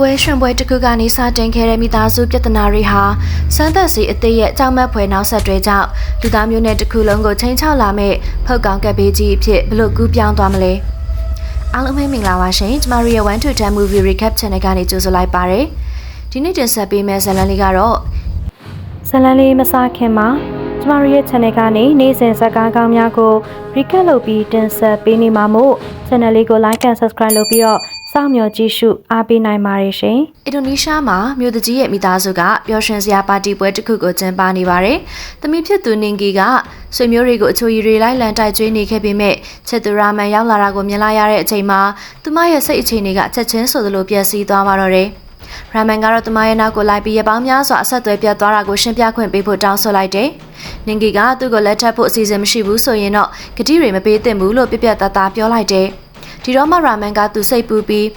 ပွဲရှင်ပွဲတစ်ခုကနေစတင်ခဲ့တဲ့မိသားစုပြဿနာတွေဟာစမ်းသပ်စီအသေးရဲ့ကြောက်မက်ဖွယ်နောက်ဆက်တွဲကြောင့်လူသားမျိုးနဲ့တစ်ခုလုံးကိုချိန်ချောက်လာမဲ့ဖုတ်ကောင်ကပ်ဘေးကြီးအဖြစ်ဘလို့ကူးပြောင်းသွားမလဲအားလုံးပဲမင်္ဂလာပါရှင်ကျမတို့ရဲ့1 to 10 movie recap channel ကနေကြိုဆိုလိုက်ပါရစေဒီနေ့တင်ဆက်ပေးမယ့်ဇာတ်လမ်းလေးကတော့ဇာတ်လမ်းလေးမစခင်မှာကျမတို့ရဲ့ channel ကနေနေ့စဉ်ဇာတ်ကားကောင်းများကို recap လုပ်ပြီးတင်ဆက်ပေးနေမှာမို့ channel လေးကို like and subscribe လုပ်ပြီးတော့စောင့်မျှော်ကြည့်ရှုအားပေးနိုင်ပါတယ်ရှင်။အင်ဒိုနီးရှားမှာမြို့သူကြီးရဲ့မိသားစုကပျော်ရွှင်စရာပါတီပွဲတစ်ခုကိုကျင်းပနေပါတယ်။သမီးဖြစ်သူနင်ဂီကဆွေမျိုးတွေကိုအချိုရည်တွေလိုက်လံတိုက်ကျွေးနေခဲ့ပေမဲ့ချစ်သူရာမန်ရောက်လာတာကိုမြင်လာရတဲ့အချိန်မှာသူမရဲ့စိတ်အခြေအနေကချက်ချင်းဆိုသလိုပျက်စီးသွားပါတော့တယ်။ရာမန်ကတော့သူမရဲ့နောက်ကိုလိုက်ပြီးရပောင်းများစွာအဆက်အသွယ်ပြတ်သွားတာကိုရှင်းပြခွင့်ပေးဖို့တောင်းဆိုလိုက်တယ်။နင်ဂီကသူ့ကိုလက်ထပ်ဖို့အစီအစဉ်မရှိဘူးဆိုရင်တော့ဂတိတွေမပေးသင့်ဘူးလို့ပြပြတသားပြောလိုက်တယ်။ဒီတော့မှရာမန်ကသူစိတ်ပူပြီး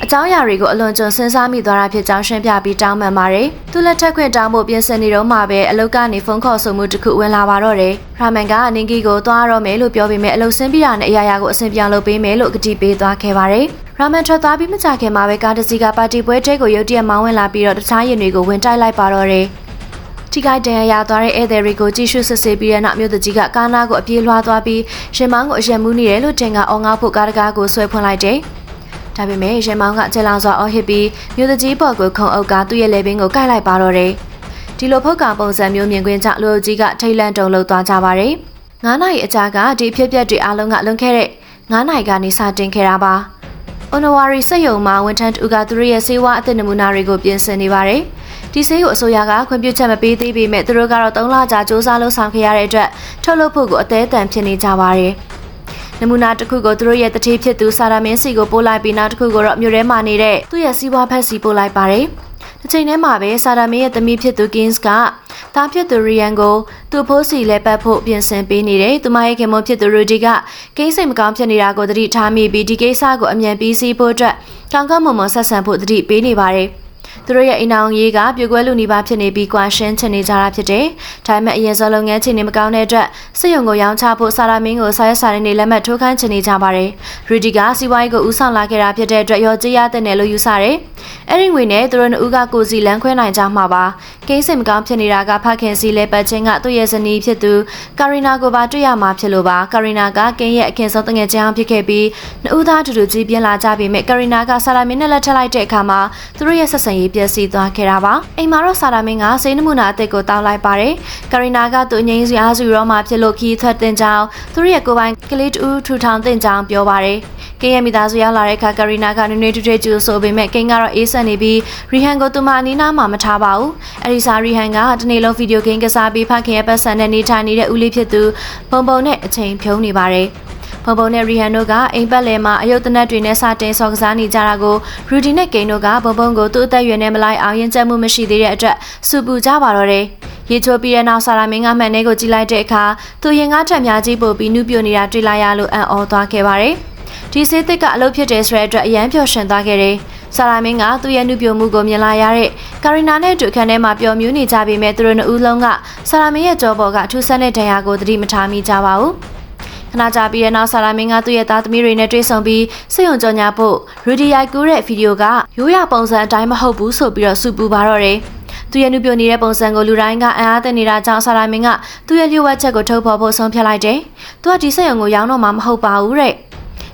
အကြောင်းအရာတွေကိုအလွန်ကျွံစဉ်းစားမိသွားတာဖြစ်ကြောင်းရှင်းပြပြီးတောင်းပန်ပါတယ်။သူလက်ထက်ခွင့်တောင်းဖို့ပြင်ဆင်နေတော့မှပဲအလုပ်ကနေဖုန်းခေါ်ဆိုမှုတစ်ခုဝင်လာပါတော့တယ်။ရာမန်ကနင်ဂီကိုသွားတော့မယ်လို့ပြောပေမဲ့အလုပ်ဆင်းပြီးတာနဲ့အရာကိုအဆင်ပြေအောင်လုပ်ပေးမယ်လို့ကတိပေးသွားခဲ့ပါတယ်။ရာမန်ထွက်သွားပြီးမကြခင်မှာပဲကားတစ်စီးကပါတီပွဲတဲကိုရုတ်တရက်မောင်းဝင်လာပြီးတော့တခြားယာဉ်တွေကိုဝင်တိုက်လိုက်ပါတော့တယ်။ထိခိုက်ဒဏ်ရာရသွားတဲ့ဧည့်သည်တွေကိုကြည့်ရှုစစ်ဆေးပြီးတဲ့နောက်မြို့သူကြီးကကားနားကိုအပြေးလွှားသွားပြီးရှင်မောင်းကိုအရက်မူးနေတယ်လို့တင်ကအော်ငေါ့ဖို့ကားတကားကိုဆွဲဖွင့်လိုက်တယ်။ဒါပေမဲ့ရင်မောင်ကချက်လောင်စွာအော်ဟစ်ပြီးမြို့သူကြီးပေါ်ကိုခုံအုပ်ကသူ့ရဲ့လေပင်ကိုကိုက်လိုက်ပါတော့တယ်။ဒီလိုဖုတ်ကောင်ပုံစံမျိုးမြင်ကွင်းကြောင့်လူအုပ်ကြီးကထိတ်လန့်တုန်လှုပ်သွားကြပါတယ်။9 နာရီအကြာကဒီအဖြစ်အပျက်တွေအားလုံးကလွန်ခဲ့တဲ့9 နာရီကနေစတင်ခဲ့တာပါ။ အွန်နဝါရီစက်ရုံမှာဝန်ထမ်းတူကသူတို့ရဲ့ဆေးဝါးအသစ်နမူနာတွေကိုပြင်ဆင်နေပါတယ်။ဒီဆေးကိုအစိုးရကခွင့်ပြုချက်မပေးသေးပေမဲ့သူတို့ကတော့3 လကြာစ조사လုပ်ဆောင်ခဲ့ရတဲ့အတွက်ထုတ်လုပ်ဖို့ကိုအသေးအတန်ဖြစ်နေကြပါတယ်။နမူနာတစ်ခုကိုသူတို့ရဲ့တတိဖြစ်သူစာရာမင်းစီကိုပို့လိုက်ပြီးနောက်တစ်ခုကိုတော့မြို့ထဲမှာနေတဲ့သူ့ရဲ့စီးပွားဖက်စီပို့လိုက်ပါတယ်။တစ်ချိန်တည်းမှာပဲစာရာမင်းရဲ့သမီးဖြစ်သူ Kings ကသားဖြစ်သူ Ryan ကိုသူ့ဖိုးစီလဲပတ်ဖို့ပြင်ဆင်ပေးနေတယ်။သူမရဲ့ခင်မဖြစ်သူ Rudy ကကိန်းစိတ်မကောင်းဖြစ်နေတာကိုသတိထားမိပြီးဒီကိစ္စကိုအမြန်ပြီးစီးဖို့အတွက်ကောင်းကောင်းမွန်မွန်ဆက်ဆံဖို့သတိပေးနေပါတယ်။သူတို့ရဲ့အိမ်အောင်ရေးကပြိုကွဲလူနေပါဖြစ်နေပြီးကွာရှင်းချင်နေကြတာဖြစ်တယ်။ဒါပေမဲ့အရင်စောလုပ်ငန်းချိန်နေမကောင်းတဲ့အတွက်စစ်ရုံကိုရောင်းချဖို့စာရာမင်းကိုစာရွက်စာတမ်းတွေလက်မှတ်ထိုးခိုင်းချင်နေကြပါတယ်။ရီဒီကစီဝိုင်းကိုဦးဆောင်လာခဲ့တာဖြစ်တဲ့အတွက်ရော်ကြီးရတဲ့နယ်လို့ယူဆတယ်။အဲ့ဒီငွေနဲ့သူတို့နှစ်ဦးကကိုစီလန်းခွဲနိုင်ကြမှာပါ။ကိန်းစိတ်မကောင်းဖြစ်နေတာကဖခင်စီလဲပတ်ချင်းကသူ့ရဲ့ဇနီးဖြစ်သူကာရီနာကိုပါတွေ့ရမှာဖြစ်လို့ပါ။ကာရီနာကကင်းရဲ့အခင်ဆုံးတငယ်ချင်းအောင်ဖြစ်ခဲ့ပြီးနှစ်ဦးသားတူတူကြီးပြင်းလာကြပေမဲ့ကာရီနာကစာရာမင်းနဲ့လက်ထပ်လိုက်တဲ့အခါမှာသူတို့ရဲ့ဆက်ဆံရေးပျက်စီးသွားခဲ့တာပါအိမ်မှာတော့စာရာမင်းကစိတ်နမှုနာအသက်ကိုတောင်းလိုက်ပါတယ်ကာရီနာကသူအငိမ့်စီအားစုရောမှာဖြစ်လို့ခီးထွက်တင်ကြောင်းသူတို့ရဲ့ကိုပိုင်ကလေးတူထူထောင်တင်ကြောင်းပြောပါတယ်ကင်းရဲ့မိသားစုရောက်လာတဲ့အခါကာရီနာကနွေနွေတူတူကျူဆိုပေမဲ့ကင်းကတော့အေးဆက်နေပြီးရီဟန်ကိုသူမအနီးနားမှာမထားပါဘူးအဲဒီစာရီဟန်ကတနေ့လုံးဗီဒီယိုဂိမ်းကစားပြီးဖခင်ရဲ့ပတ်စံနဲ့နေထိုင်နေတဲ့ဦးလေးဖြစ်သူဘုံဘုံနဲ့အချိန်ဖြုံးနေပါတယ်ဘုံဘုံနဲ့ရီဟန်တို့ကအိမ်ပတ်လည်မှာအယုတ်တနက်တွေနဲ့စတင်ဆော်ကစားနေကြတာကိုရူဒီနဲ့ကိန်းတို့ကဘုံဘုံကိုသူ့အသက်အရွယ်နဲ့မလိုက်အောင်ရင်ကျက်မှုမရှိသေးတဲ့အတွက်စူပူကြပါတော့တယ်ရေချိုးပြီးတဲ့နောက်စာရာမင်းကမှန်တဲ့ကိုကြည့်လိုက်တဲ့အခါသူရင်ကားထက်များကြီးပို့ပြီးနုပြိုနေတာတွေ့လိုက်ရလို့အံ့ဩသွားခဲ့ပါတယ်ဒီဆေးသစ်ကအလုပ်ဖြစ်တဲ့ဆိုတဲ့အတွက်အရန်ပျော်ရွှင်သွားခဲ့တယ်စာရာမင်းကသူ့ရဲ့နုပြိုမှုကိုမြင်လာရတဲ့ကာရီနာနဲ့တူခန်းထဲမှာပျော်မြူးနေကြပေမဲ့သူတို့နှစ်ဦးလုံးကစာရာမင်းရဲ့ကြောပေါ်ကထူးဆန်းတဲ့ဒဏ်ရာကိုသတိမထားမိကြပါဘူးခဏကြာပြီးတဲ့နောက်စာရာမင်းကသူ့ရဲ့သားသမီးတွေနဲ့တွေ့ဆုံပြီးစိတ်ယုံကြော်ညာဖို့ရူဒီရိုက်ကူးတဲ့ဗီဒီယိုကရိုးရပုံစံအတိုင်းမဟုတ်ဘူးဆိုပြီးတော့စူပူပါတော့တယ်သူရဲ့နုပြိုနေတဲ့ပုံစံကိုလူတိုင်းကအံ့အားသင့်နေတာကြောင့်စာရာမင်းကသူ့ရဲ့လျှို့ဝှက်ချက်ကိုထုတ်ဖော်ဖို့ဆုံးဖြတ်လိုက်တယ်သူကဒီစိတ်ယုံကိုရောင်းတော့မှမဟုတ်ပါဘူးတဲ့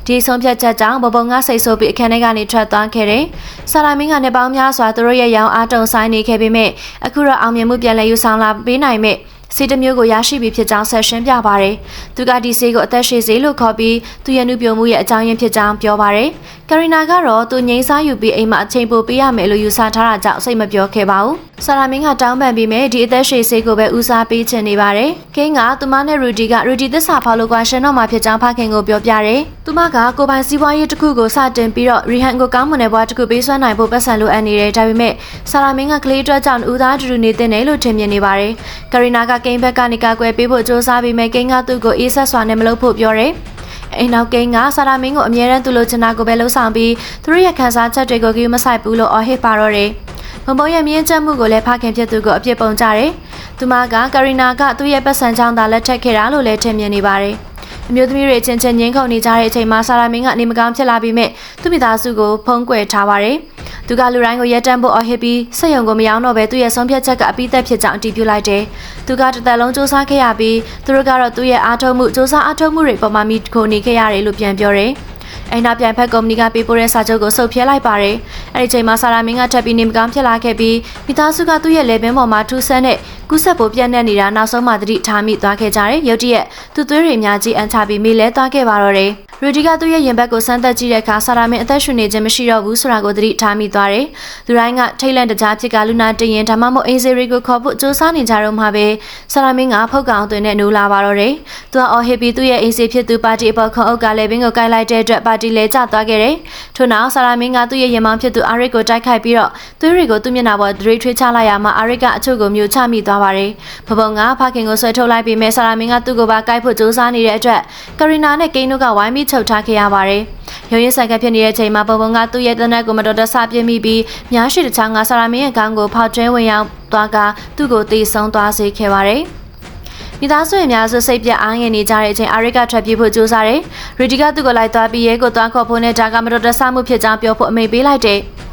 ဒီဆုံးဖြတ်ချက်ကြောင့်ဘဘုံကစိတ်ဆိုးပြီးအခန်းထဲကနေထွက်သွားခဲ့တယ်။စာရာမင်းကနေပေါင်းများစွာသူတို့ရဲ့ရောင်းအားတုံဆိုင်နေခဲ့ပေမဲ့အခုတော့အောင်မြင်မှုပြန်လည်ယူဆောင်လာပေးနိုင်မဲ့ဆေးတစ်မျိုးကိုရရှိပြီးဖြစ်ကြောင်းဆက်ရှင်းပြပါတယ်။သူကဒီဆေးကိုအသက်ရှည်ဆေးလို့ခေါ်ပြီးသူရဲ့နုပြိုမှုရဲ့အကြောင်းရင်းဖြစ်ကြောင်းပြောပါတယ်။ကာရီနာကတော့သူငိမ့်စားယူပြီးအိမ်မှာအချိန်ပိုပေးရမယ်လို့ယူဆထားတာကြောင့်စိတ်မပြောခဲ့ပါဘူး။ဆာရာမင်းကတောင်းပန်ပြီးမဲ့ဒီအသက်ရှည်ဆေးကိုပဲဦးစားပေးချင်နေပါတယ်။ကင်းကသူမနဲ့ရူဒီသစ္စာဖောက်လို့ကွာရှင်တော့မှဖြစ်ကြောင်းဖခင်ကိုပြောပြတယ်။သူမကကိုပိုင်စီးပွားရေးတစ်ခုကိုစတင်ပြီးတော့ရီဟန်ကိုကောင်းမွန်တဲ့ဘဝတစ်ခုပေးစွမ်းနိုင်ဖို့ပတ်စံလိုအပ်နေတယ်။ဒါပေမဲ့ဆာရာမင်းကကလေးအတွက်ကြောင့်ဦးသားတူတူနေတဲ့နယ်လို့ထင်မြင်နေပါတယ်။ကာရီနာကကိန်းဘက်ကနေကာကွယ်ပေးဖို့စ조사ပြီးမဲ့ကိန်းကသူ့ကိုအေးဆက်စွာနဲ့မလုပ်ဖို့ပြောတယ်။အိမ်နောက်ကိန်းကစာရာမင်းကိုအမြဲတမ်းသူ့လိုချင်တာကိုပဲလှုပ်ဆောင်ပြီးသူတို့ရဲ့ခံစားချက်တွေကိုကြည့်မဆိုင်ဘူးလို့အော်ဟစ်ပါတော့တယ်။ဘုံဘုံရဲ့မြင့်ချက်မှုကိုလည်းဖခင်ဖြစ်သူကိုအပြစ်ပုံကြတယ်။သူမကကာရီနာကသူ့ရဲ့ပတ်စံကြောင့်သာလက်ထပ်ခဲ့တာလို့လည်းထင်မြင်နေပါတယ်။အမျိုးသမီးတွေချင်းချင်းငင်းခုန်နေကြတဲ့အချိန်မှာစာရာမင်းကနေမကောင်းဖြစ်လာပြီးမဲ့သူ့မိသားစုကိုဖုံးကွယ်ထားပါတယ်။ သူကလူတိုင်းကိုရဲတမ်းဖို့အော်ဟစ်ပြီးစက်ရုံကိုမရောက်တော့ဘဲသူ့ရဲ့ဆုံးဖြတ်ချက်ကအပိသက်ဖြစ်ကြောင်းအတည်ပြုလိုက်တယ်။သူကတစ်သက်လုံးစူးစမ်းခဲ့ရပြီးသူတို့ကတော့သူ့ရဲ့အားထုတ်မှုစူးစမ်းအားထုတ်မှုတွေပေါ်မှာမိခိုနေခဲ့ရတယ်လို့ပြန်ပြောတယ်။အိမ်နောက်ပြန်ဖက်ကုမ္ပဏီကပေးပို့တဲ့စာချုပ်ကိုစုပ်ဖြဲလိုက်ပါတယ်။အဲဒီချိန်မှာဆာရာမင်းကထပ်ပြီးနေမကောင်းဖြစ်လာခဲ့ပြီးမိသားစုကသူ့ရဲ့လေပင်ပေါ်မှာထူးဆန်းတဲ့ကူးဆက်ပိုပြန့်နှံ့နေတာနောက်ဆုံးမှသတိထားမိသွားခဲ့ကြတယ်။ရုတ်တရက်သူ့သွေးတွေအများကြီးအန်ချပြီးမိလဲသွားခဲ့ပါတော့တယ်။ရူဒီကသူ့ရဲ့ရင်ဘတ်ကိုစမ်းသပ်ကြည့်တဲ့အခါဆာရာမင်းအသက်ရှင်နေခြင်းမရှိတော့ဘူးဆိုတာကိုသတိထားမိသွားတယ်။သူတိုင်းကထိတ်လန့်တကြားဖြစ်ကလူနာတင်ရင်ဒါမှမဟုတ်အင်းစေရီကိုခေါ်ဖို့စူးစမ်းနေကြတော့မှပဲဆာရာမင်းကဖုတ်ကောင်သွင်းနဲ့နိုးလာပါတော့တယ်။သူကအော်ဟစ်ပြီးသူ့ရဲ့အင်းစေဖြစ်သူပါတီအပေါ်ခေါအုပ်ကလည်းဘင်းကိုကိုက်လိုက်တဲ့အတွက်ပါတီလဲကျသွားခဲ့တယ်။ထို့နောက်ဆာရာမင်းကသူ့ရဲ့ရင်မောင်းဖြစ်သူအာရစ်ကိုတိုက်ခိုက်ပြီးတော့သွေးတွေကိုသူ့မျက်နှာပေါ်ဒရိထွေးချလိုက်ရမှာအာရစ်ကအချို့ကိုမျိုးချမိသွားပါတယ်။ဘဘုံကဖခင်ကိုဆွဲထုတ်လိုက်ပြီးမဲ့ဆာရာမင်းကသူ့ကိုပါကိုက်ဖို့စူးစမ်းနေတဲ့အတွက်ကရီနာနဲ့ကိန်းတို့ကဝိုင်းပြီးချုပ်ထားခဲ့ရပါတယ်။ရုံရင်းဆိုင်ကဖြစ်နေတဲ့အချိန်မှာဘဘုံကသူ့ရဲ့တနက်ကိုမတော်တဆပြစ်မိပြီးများရှိတဲ့ချောင်းကဆာရာမင်းရဲ့ခေါင်းကိုဖောက်ထွင်းဝင်ရောက်သွားကသူ့ကိုတေဆုံးသွားစေခဲ့ပါတယ်။မိသားစုအများစုစိတ်ပြအားငယ်နေကြတဲ့အချိန်အာရစ်ကထွက်ပြေးဖို့ကြိုးစားတယ်။ရီဒီကသူ့ကိုလိုက်သွားပြီးရဲကိုသွားခေါ်ဖို့နဲ့ဒါကမတော်တဆမှုဖြစ်ကြောင်းပြောဖို့အမိန့်ပေးလိုက်တယ်။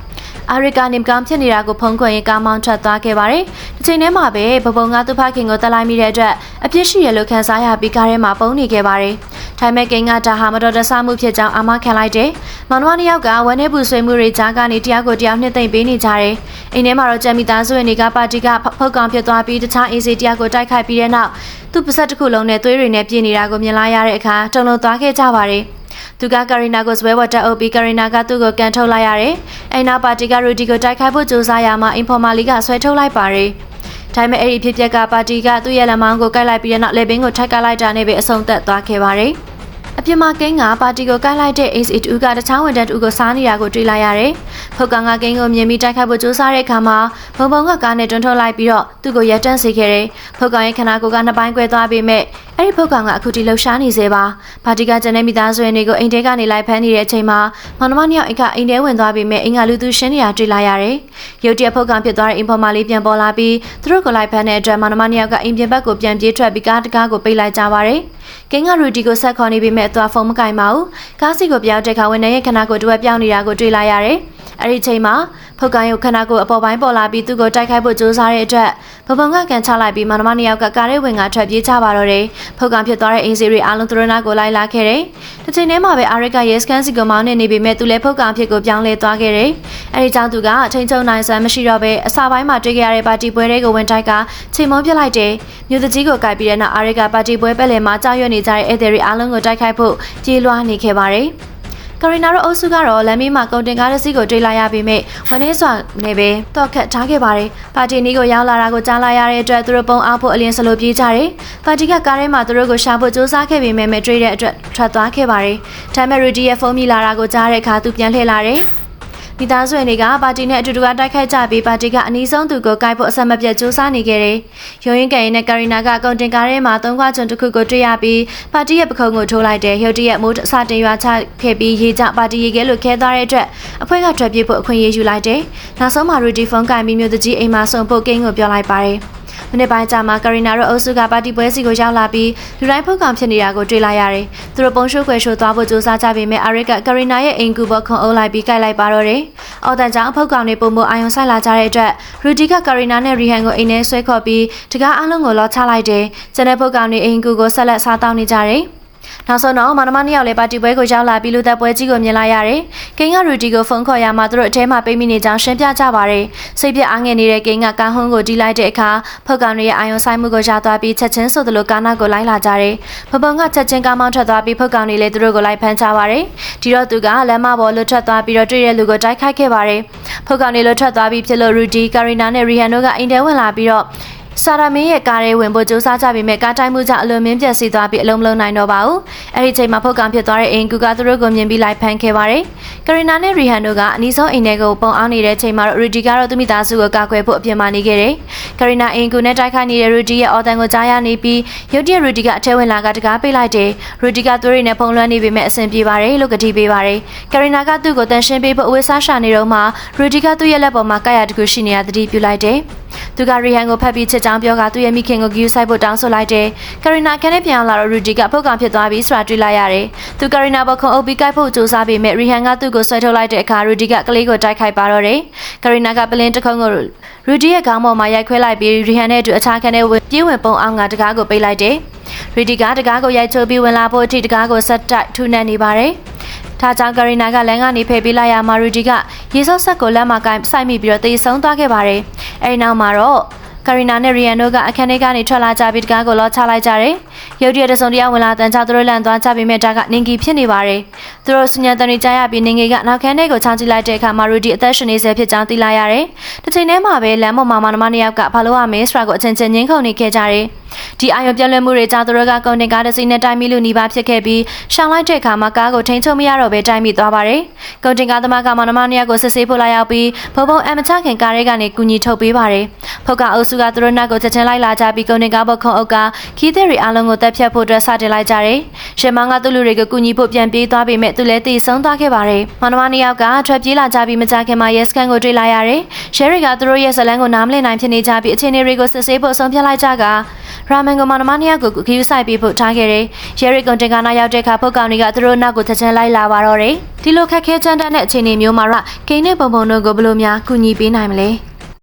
အာရစ်ကနေမကောင်းဖြစ်နေတာကိုဖုံးခွင့်ရင်ကားမောင်းထွက်သွားခဲ့ပါတယ်။ဒီချိန်ထဲမှာပဲဘဘုံကသူ့ဖခင်ကိုတက်လိုက်မိတဲ့အတွက်အပြစ်ရှိရလို့ခံစားရပြီးကားထဲမှာပုံနေခဲ့ပါတယ်။ထိုင်မဲ့ကိန်းကဒါဟာမတော်တဆမှုဖြစ်ကြောင်းအာမခံလိုက်တယ်။မောင်နှမနှစ်ယောက်ကဝမ်းနည်းပူဆွေးမှုတွေကြားကနေတရားကိုတရားနှစ်သိမ့်ပေးနေကြတယ်။အိမ်ထဲမှာတော့ဂျမ်မီသားစုဝင်တွေကပါတီကဖုတ်ကောင်ဖြစ်သွားပြီးတခြားအေးစီတရားကိုတိုက်ခိုက်ပြီးတဲ့နောက်သူ့ပါဆက်တစ်ခုလုံးနဲ့သွေးတွေနဲ့ပြည့်နေတာကိုမြင်လာရတဲ့အခါတုန်လှုပ်သွားခဲ့ကြပါတယ်။သူကကာရီနာကိုဆွဲဝတ်တက်အုပ်ပြီးကာရီနာကသူ့ကိုကန်ထုတ်လိုက်ရတယ်။အိမ်နောက်ပါတီကရူဒီကိုတိုက်ခိုက်ဖို့ကြိုးစားရမှာအင်ဖော်မာလီကဆွဲထုတ်လိုက်ပါတယ်။ဒါပေမဲ့အဲ့ဒီဖြစ်ပျက်ကပါတီကသူ့ရဲ့လက်မောင်းကိုကိုက်လိုက်ပြီးတဲ့နောက်လေဘင်းကိုထိုက်ကလိုက်တာနဲ့ပဲအဆုံးသတ်သွားခဲ့ပါတယ်။အပြစ်မှာကိန်းကပါတီကိုကိုက်လိုက်တဲ့ AC2 ကတခြားဝန်ထမ်းတူကိုစားနေတာကိုတွေ့လိုက်ရတယ်။ဖုတ်ကောင်ကကိန်းကိုမြင်ပြီးတိုက်ခိုက်ဖို့ကြိုးစားတဲ့အခါမှာဘုံဘုံကကားနဲ့တွန်းထုတ်လိုက်ပြီးတော့သူ့ကိုရက်တန့်စေခဲ့တယ်။ဖုတ်ကောင်ရဲ့ခန္ဓာကိုယ်ကနှစ်ပိုင်းကွဲသွားပေမဲ့အဲ့ဒီဖုတ်ကောင်ကအခုထိလှုပ်ရှားနေစေပါ။ပါတီကကျန်တဲ့မိသားစုဝင်တွေကိုအိမ်ထဲကနေလိုက်ဖမ်းနေတဲ့အချိန်မှာမောင်နှမနှစ်ယောက်အိမ်ထဲဝင်သွားပေမဲ့အင်္ဂါလူသူရှင်းနေတာတွေ့လိုက်ရတယ်။ရုတ်တရက်ဖုတ်ကောင်ဖြစ်သွားတဲ့အင်ဖော်မာလေးပြန်ပေါ်လာပြီးသူတို့ကိုလိုက်ဖမ်းတဲ့အတွက်မောင်နှမနှစ်ယောက်ကအိမ်ပြင်ဘက်ကိုပြန်ပြေးထွက်ပြီးကားတကားကိုပိတ်လိုက်ကြပါတယ်။ကိန်းကရူဒီကိုဆက်ခေါ်နေပေမဲ့သူကဖုန်းမကင်ပါဘူး။ကားစီကိုပြောင်းတဲ့ခါဝန်ထမ်းရဲ့ခန္ဓာကိုယ်တွဲပြောင်းနေတာကိုတွေ့လိုက်ရတယ်။အဲ့ဒီချိန်မှာဖုတ်ကန်ရုပ်ခန္ဓာကိုယ်အပေါ်ပိုင်းပေါ်လာပြီးသူ့ကိုတိုက်ခိုက်ဖို့ကြိုးစားတဲ့အတွက်ဘဘုံကကန်ချလိုက်ပြီးမောင်နှမနှစ်ယောက်ကကားရဲဝင်ကထွက်ပြေးကြပါတော့တယ်။ဖုတ်ကန်ဖြစ်သွားတဲ့အင်စီရီအားလုံးသူတို့နာကိုလိုက်လာခဲ့တယ်။ဒီချိန်ထဲမှာပဲအာရစ်ကရဲစကန်စီကိုမောင်းနေပေမဲ့သူလည်းဖုတ်ကန်ဖြစ်ကိုပြောင်းလဲသွားခဲ့တယ်။အဲဒီကြောင့်သူကအထိန်ချုံနိုင်စွမ်းမရှိတော့ဘဲအစာပိုင်းမှာတွေ့ခဲ့ရတဲ့ပါတီပွဲတွေကိုဝင်တိုက်ကချိန်မုံပြစ်လိုက်တယ်။မြို့တကြီးကိုကိုက်ပြီးတဲ့နောက်အာရစ်ကပါတီပွဲပက်လယ်မှာကြောက်ရွံ့နေကြတဲ့ဧည့်သည်တွေအားလုံးကိုတိုက်ခိုက်ဖို့ကြေးလွှားနေခဲ့ပါတယ်။ကာရီနာတို့အုပ်စုကတော့လမ်းမေးမှာကုန်တင်ကားတစ်စီးကိုတွေ့လိုက်ရပေမဲ့ဝန်ထမ်းစွာနဲ့ပဲတော့ခတ်ထားခဲ့ပါတယ်။ပါတီနီးကိုရောက်လာတာကိုကြားလိုက်ရတဲ့အတွက်သူတို့ပုံအားဖို့အလင်းစလိုပြေးကြတယ်။ပါတီကကားထဲမှာသူတို့ကိုရှာဖို့စူးစမ်းခဲ့ပေမဲ့မတွေ့တဲ့အတွက်ထွက်သွားခဲ့ပါတယ်။ဒါပေမဲ့ရူဒီရဲ့ဖုန်းမိလာတာကိုကြားတဲ့အခါသူပြန်လှည့်လာတယ်။မိသားစုဝင်တွေကပါတီနဲ့အတူတူတိုက်ခိုက်ကြပြီးပါတီကအနီးဆုံးသူကိုကိုက်ဖို့အဆက်မပြတ်စူးစမ်းနေခဲ့တယ်။ရုံရင်ကန်ရင်နဲ့ကာရီနာကအကုန်တင်ကားထဲမှာသုံးခွကျွန်းတစ်ခုကိုတွေ့ရပြီးပါတီရဲ့ပခုံးကိုထိုးလိုက်တယ်။ရုတ်တရက်မိုးအစတင်ရွာချခဲ့ပြီးရေကျပါတီရေခဲလိုခဲသွားတဲ့အတွက်အဖွဲ့ကထွက်ပြေးဖို့အခွင့်အရေးယူလိုက်တယ်။နောက်ဆုံးမှာရူဒီဖုန်းကင်ပြီးမြို့တကြီးအိမ်မှာဆုံဖို့ကိန်းကိုပြောလိုက်ပါတယ်။မနေ့ပိုင်းကျမှကာရီနာတို့အုပ်စုကပါတီပွဲစီကိုရောက်လာပြီးလူတိုင်းဖုတ်ကောင်ဖြစ်နေတာကိုတွေ့လိုက်ရတယ်။သူတို့ပုံရှိုးကွယ်ရှိုးသွားဖို့ကြိုးစားကြပေမဲ့အာရစ်ကကာရီနာရဲ့အိမ်ကူပေါ်ခုံအုပ်လိုက်ပြီးကိုက်လိုက်ပါတော့တယ်။အော်တန်ကြောင့်ဖုတ်ကောင်တွေပုံမအာယုံဆိုင်လာကြတဲ့အတွက်ရူဒီကကာရီနာနဲ့ရီဟန်ကိုအိမ်ထဲဆွဲခေါ်ပြီးတကားအလုံးကိုလောချလိုက်တယ်။ကျန်တဲ့ဖုတ်ကောင်တွေအိမ်ကူကိုဆက်လက်စားတောင်းနေကြတယ်။နောက်ဆုံးတော့မောင်နှမနှစ်ယောက်လည်းပါတီပွဲကိုရောက်လာပြီးလူသက်ပွဲကြီးကိုမြင်လိုက်ရတယ်။ကိန်းကရူဒီကိုဖုန်းခေါ်ရမှာသူတို့အထဲမှာပိတ်မိနေကြောင်းရှင်းပြကြပါတယ်။စိတ်ပြအားငယ်နေတဲ့ကိန်းကကားဟုံးကိုတီးလိုက်တဲ့အခါဖုတ်ကောင်တွေရဲ့အာယုံဆိုင်မှုကိုရသွားပြီးချက်ချင်းဆိုသလိုကားနောက်ကိုလိုက်လာကြတယ်။ဘဘုံကချက်ချင်းကားမောင်းထွက်သွားပြီးဖုတ်ကောင်တွေလည်းသူတို့ကိုလိုက်ဖမ်းချပါတယ်။ဒီတော့သူကလမ်းမပေါ်လွတ်ထွက်သွားပြီးတော့တွေ့တဲ့လူကိုတိုက်ခိုက်ခဲ့ပါတယ်။ဖုတ်ကောင်တွေလွတ်ထွက်သွားပြီးဖြစ်လို့ရူဒီကာရီနာနဲ့ရီဟန်တို့ကအိမ်ထဲဝင်လာပြီးတော့ဆာရာမင်းရဲ့ကားရဲဝင်ဖို့ကြိုးစားကြပေမဲ့ကားတိုင်းမှုကြောင့်အလွန်မင်းပြက်စီသွားပြီးအလုံးမလုံးနိုင်တော့ပါဘူး။အဲဒီချိန်မှာဖုတ်ကောင်ဖြစ်သွားတဲ့အင်ကူကသူတို့ကိုမြင်ပြီးလိုက်ဖမ်းခဲ့ပါတယ်။ကာရီနာနဲ့ရီဟန်တို့ကအနီးဆုံးအိမ်ထဲကိုပုံအောင်နေတဲ့ချိန်မှာရူဒီကတော့သူမိသားစုကိုကာကွယ်ဖို့အပြင်မှာနေခဲ့တယ်။ကာရီနာအင်ကူနဲ့တိုက်ခိုက်နေတဲ့ရူဒီရဲ့အော်တန်ကိုကြားရနေပြီးရုတ်တရက်ရူဒီကအထဲဝင်လာကတကားပိတ်လိုက်တယ်။ရူဒီကသွေးရည်နဲ့ဖုံးလွှမ်းနေပေမဲ့အဆင်ပြေပါတယ်လို့ကတိပေးပါတယ်။ကာရီနာကသူ့ကိုတန်ရှင်းပေးဖို့အဝေးစားရှာနေတော့မှရူဒီကသူ့ရဲ့လက်ပေါ်မှာကာရတကူရှိနေတာသတိပြုလိုက်တယ်။ သူကရီဟန်ကိုဖတ်ပြီးချစ်ကြောင်းပြောကသူ့ရဲ့မိခင်ကိုဂယူဆိုင်ဖို့တောင်းဆိုလိုက်တယ်။ကာရီနာခန်းထဲပြန်လာတော့ရူဒီကဖုတ်ကောင်ဖြစ်သွားပြီးဆိုတာတွေ့လိုက်ရတယ်။သူကာရီနာဘခုံအုပ်ပြီးကိုက်ဖို့ကြိုးစားပေမဲ့ရီဟန်ကသူ့ကိုဆွဲထုတ်လိုက်တဲ့အခါရူဒီကကလေးကိုတိုက်ခိုက်ပါတော့တယ်။ကာရီနာကပလင်းတစ်ခုံကိုရူဒီရဲ့ခေါင်းပေါ်မှာရိုက်ခွဲလိုက်ပြီးရီဟန်နဲ့အတူအခြားခန်းထဲပြေးဝင်ပုံအောင်ကတကားကိုပိတ်လိုက်တယ်။ရီဒီကတကားကိုရိုက်ချိုးပြီးဝင်လာဖို့အထိတကားကိုဆက်တိုက်ထူနှံနေပါတယ်။ထားကြောင့်ကာရီနာကလမ်းကနေဖယ်ပေးလိုက်ရမှာရူဒီကရေစော့ဆက်ကိုလက်မကိုင်းစိုက်မိပြီးတော့တေးဆုံးသွားခဲ့ပါတယ်။အဲဒီနောက်မှာတော့ကာရီနာနဲ့ရီယန်တို့ကအခန်းထဲကနေထွက်လာကြပြီးတကားကိုလောချလိုက်ကြတယ်။ရုတ်တရက်တစုံတယောက်ဝင်လာတဲ့ကြောင့်သူတို့လန့်သွားကြပြီးမြတာကနင်ကီဖြစ်နေပါတယ်။သူတို့စညံတန်တွေကြားရပြီးနင်ကီကနောက်ခန်းထဲကိုချောင်းကြည့်လိုက်တဲ့အခါမှာရူဒီအသက်ရှင်နေဆဲဖြစ်ကြောင်းသိလိုက်ရတယ်။တစ်ချိန်တည်းမှာပဲလမ်းပေါ်မှာမောင်နှမနှစ်ယောက်ကဘာလို့ရမလဲဆိုတာကိုအချင်းချင်းငင်းခုန်နေခဲ့ကြတယ်။ဒီအာရုံပြောင်းလဲမှုတွေကြောင့်သူတို့ကကုန်တင်ကားတစ်စီးနဲ့တိုက်မိလို့နေပါဖြစ်ခဲ့ပြီးရှောင်းလိုက်တဲ့အခါမှာကားကိုထိန်းချုပ်မရတော့ဘဲတိုက်မိသွားပါတယ်။ကုန်တင်ကားသမားကမောင်နှမနှစ်ယောက်ကိုစစ်ဆေးဖို့လာရောက်ပြီးဘုံအမချခင်ကားရဲကနေကူညီထုတ်ပေးပါတယ်။ဖုတ်ကအုပ်စုကသူတို့နောက်ကိုချက်ချင်းလိုက်လာကြပြီးကုန်တင်ကားဘုတ်ခုံအုပ်ကခီးသည်တွေအားလုံးကိုတက်ဖြတ်ဖို့အတွက်စတင်လိုက်ကြတယ်။ရှေမောင်ကသူ့လူတွေကိုကူညီဖို့ပြန်ပြေးသွားပေမဲ့သူလည်းတေဆုံးသွားခဲ့ပါတယ်။မောင်နှမနှစ်ယောက်ကထွက်ပြေးလာကြပြီးမကြခင်မှာရဲစခန်းကိုတွေ့လာရတယ်။ရှယ်ရီကသူတို့ရဲ့ဇလန်းကိုနားမလည်နိုင်ဖြစ်နေကြပြီးအခြေအနေတွေကိုစစ်ဆေးဖို့ဆုံးဖြတ်လိုက်ကြကရာမန်ကိုမောင်နှမနှစ်ယောက်ကိုဂယူဆိုင်ပြီးဖို့ထားခဲ့တယ်။ရဲရီကုန်တင်ကားနာရောက်တဲ့အခါဖုတ်ကောင်တွေကသူတို့နောက်ကိုချက်ချင်းလိုက်လာပါတော့တယ်။ဒီလိုခက်ခဲကြမ်းတမ်းတဲ့အခြေအနေမျိုးမှာကိန်းနဲ့ပုံပုံတို့ကိုဘယ်လိုများကူညီပေးနိုင်မလဲ။